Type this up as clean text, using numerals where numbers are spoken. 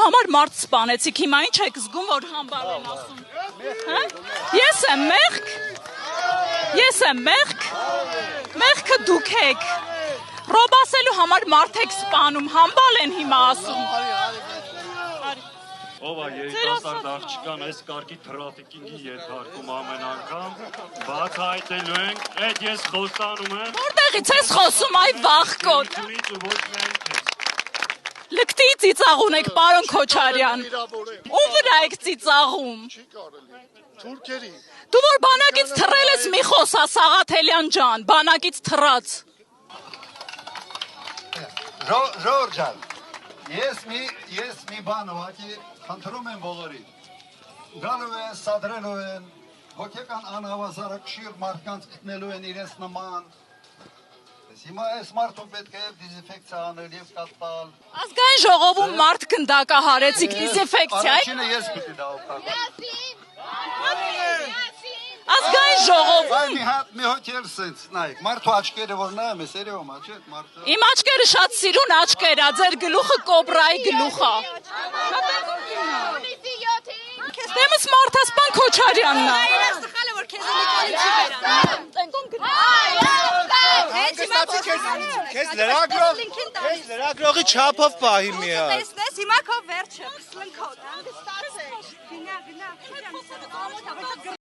համար մարդ սպանեցիք, հիմա ինչ եք զգում, որ համբալ են ասում։ Ես եմ մեղք։ Ես եմ մեղք։ Մեղքը դուք եք։ Ռոբ ասելու համար մարդ եք սպանում, համբալ են հիմա ասում։ Ով է երիտասարդ աղջկան այս կարգի թրաֆիկինգի ենթարկում ամեն անգամ, բացահայտելու ենք, այդ ես խոստանում եմ։ Որտեղից ես խոսում, այ վախկոտ։ Լկտի ծիծաղուն եք, պարոն Քոչարյան։ Ում վրա եք ծիծաղում։ Թուրքերի։ Դու որ բանակից թռել ես մի խոսա, Սաղաթելյան ջան, բանակից թռած։ Ժորժ ջան, ես մի բան ուղղակի խնդրում եմ բոլորին։ Գալու են, սադրելու են, հոգեկան անհավասարակշիռ մարդկանց գտնելու են իրենց նման։ Հիմա այս մարդու պետք է դիզինֆեկցիա անել եւ կատալ։ Ազգային ժողովում մարդ գնդակահարեցիք դիզինֆեկցիա։ Առաջինը ես պիտի դա օգտագործեմ։ Ազգային ժողով։ Այ մի հոտ էլ սենց նայեք, մարդու աչքերը որ նայում ես, երևում է, չէ՞, մարդը։ Իմ աչքերը շատ սիրուն աչքեր ա, ձեր գլուխը կոբրայի գլուխ ա։ Դեմս մարդասպան Քոչարյանն ա։ Սխալը որ քեզ նիկոլի չի վերան։ Քեզ լրագրողի չափով պահի մի հատ։ Տեսնես հիմա քո վերջը, սլնքոտ, հանգստացեք։ Գնա, գնա,